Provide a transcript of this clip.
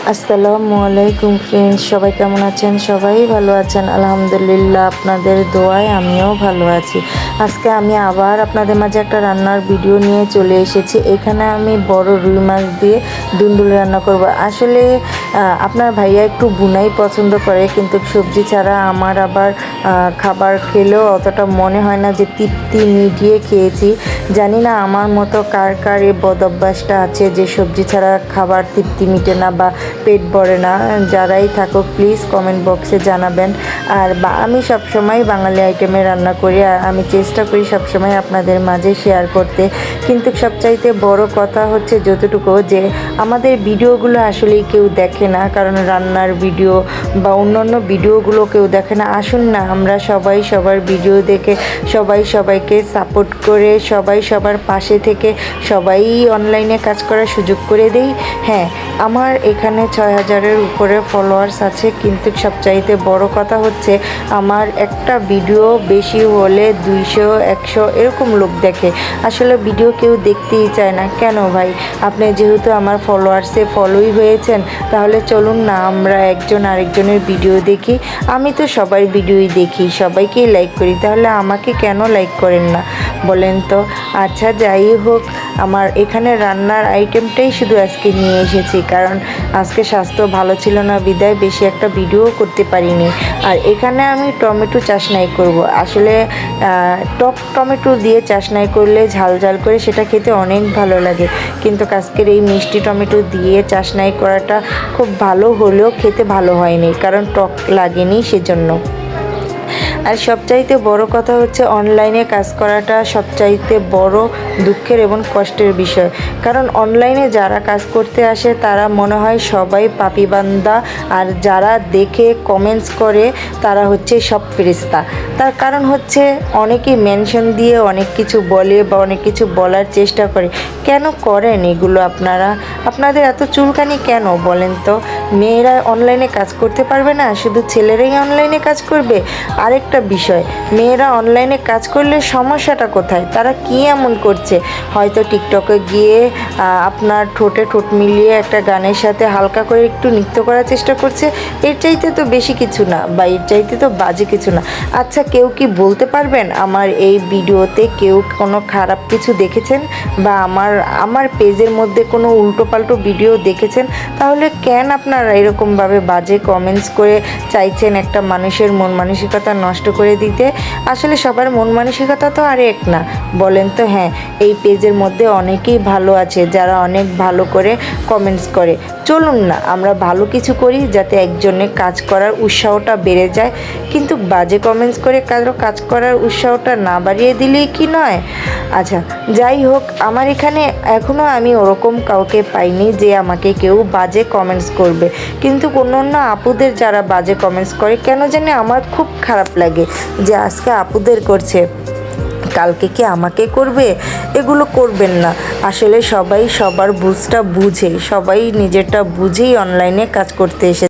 আসসালামু আলাইকুম ফ্রেন্ডস, সবাই কেমন আছেন? সবাই ভালো আছেন আলহামদুলিল্লাহ। আপনাদের দোয়ায় আমিও ভালো আছি। আজকে আমি আবার আপনাদের মাঝে একটা রান্নার ভিডিও নিয়ে চলে এসেছি। এখানে আমি বড় রুই মাছ দিয়ে দুন্দুল রান্না করব। আসলে আপনার ভাইয়া একটু বুনাই পছন্দ করে, কিন্তু সবজি ছাড়া আমার আবার খাবার খেলেও অতটা মনে হয় না যে তৃপ্তি মিটিয়ে খেয়েছি। জানি না আমার মতো কার কার এই বদ অভ্যাসটা আছে যে সবজি ছাড়া খাবার তৃপ্তি মিটে না বা পেট ভরে না। যারাই থাকুক প্লিজ কমেন্ট বক্সে জানাবেন। আর আমি সবসময় বাঙালি আইটেমে রান্না করি, আর আমি চেষ্টা করি সবসময় আপনাদের মাঝে শেয়ার করতে। কিন্তু সবচাইতে বড় কথা হচ্ছে যতটুকু যে আমাদের ভিডিওগুলো আসলেই কেউ দেখে না, কারণ রান্নার ভিডিও বা অন্যান্য ভিডিওগুলো কেউ দেখে না। আসুন না আমরা সবাই সবার ভিডিও দেখে সবাই সবাইকে সাপোর্ট করে সবাই সবার পাশে থেকে সবাই অনলাইনে কাজ করার সুযোগ করে দেই। হ্যাঁ, আমার এখানে 6000-এর উপরে ফলোয়ার্স আছে, কিন্তু সবচাইতে বড় কথা হচ্ছে আমার একটা ভিডিও বেশি হলে 200-100 এরকম লোক দেখে। আসলে ভিডিও কেউ দেখতেই চায় না। কেন ভাই? আপনি যেহেতু আমার ফলোয়ার্সে ফলোই হয়েছেন, তাহলে চলুন না আমরা একজন আরেকজনের ভিডিও দেখি। আমি তো সবার ভিডিওই দেখি, সবাইকেই লাইক করি, তাহলে আমাকে কেন লাইক করেন না বলেন তো? আচ্ছা, যাই হোক, আমার এখানে রান্নার আইটেমটাই শুধু আজকে নিয়ে এসেছি, কারণ আজকে স্বাস্থ্য ভালো ছিল না বিদায় বেশি একটা ভিডিও করতে পারিনি। আর এখানে আমি টমেটো চাশনাই করব। আসলে টক টমেটো দিয়ে চাশনাই করলে ঝাল ঝাল করে সেটা খেতে অনেক ভালো লাগে, কিন্তু আজকের এই মিষ্টি টমেটো দিয়ে চাশনাই করাটা খুব ভালো হলেও খেতে ভালো হয়নি, কারণ টক লাগেনি সেজন্য। আর সবচাইতে বড় কথা হচ্ছে অনলাইনে কাজ করাটা সবচাইতে বড় দুঃখের এবং কষ্টের বিষয়। কারণ অনলাইনে যারা কাজ করতে আসে তারা মনে হয় সবাই পাপিবান্দা, আর যারা দেখে কমেন্টস করে তারা হচ্ছে সব ফেরেশতা। তার কারণ হচ্ছে অনেকেই মেনশন দিয়ে অনেক কিছু বলে বা অনেক কিছু বলার চেষ্টা করে। কেন করেন এগুলো আপনারা? আপনাদের এত চুলকানি কেন বলেন তো? মেয়েরা অনলাইনে কাজ করতে পারবে না, শুধু ছেলেরাই অনলাইনে কাজ করবে? আরেকটা বিষয়, মেয়েরা অনলাইনে কাজ করলে সমস্যাটা কোথায়? তারা কি এমন করছে? হয়তো টিকটকে গিয়ে আপনার ঠোঁটে ঠোঁট মিলিয়ে একটা গানের সাথে হালকা করে একটু নৃত্য করার চেষ্টা করছে। এর চাইতে তো বেশি কিছু না, বা এর চাইতে তো বাজে কিছু না। আচ্ছা, কেউ কি বলতে পারবেন আমার এই ভিডিওতে কেউ কোনো খারাপ কিছু দেখেছেন বা আমার পেজের মধ্যে কোনো উল্টোপাল্টো ভিডিও দেখেছেন? তাহলে কেন আপনারা এরকমভাবে বাজে কমেন্টস করে চাইছেন একটা মানুষের মন মানসিকতা নষ্ট করে দিতে? আসলে সবার মন মানসিকতা তো আর এক না, বলেন তো? হ্যাঁ, এই পেজের মধ্যে অনেকেই ভালো আছে যারা অনেক ভালো করে কমেন্টস করে। চলুন না আমরা ভালো কিছু করি, যাতে একজনের কাজ করার উৎসাহটা বেড়ে যায়। কিন্তু বাজে কমেন্টস করে কারো কাজ করার উৎসাহটা না বাড়িয়ে দিলেই কি নয়? আচ্ছা, যাই হোক, আমার এখানে এখনও আমি ওরকম কাউকে পাইনি যে আমাকে কেউ বাজে কমেন্টস করবে। কিন্তু অন্য আপুদের যারা বাজে কমেন্টস করে, কেন জানি আমার খুব খারাপ লাগে যে আজকে আপুদের করছে, কালকে কি আমাকে করবে? এগুলো করবেন না। আসলে সবাই সবার বুঝটা বুঝে, সবাই নিজেরটা বুঝেই অনলাইনে কাজ করতে এসে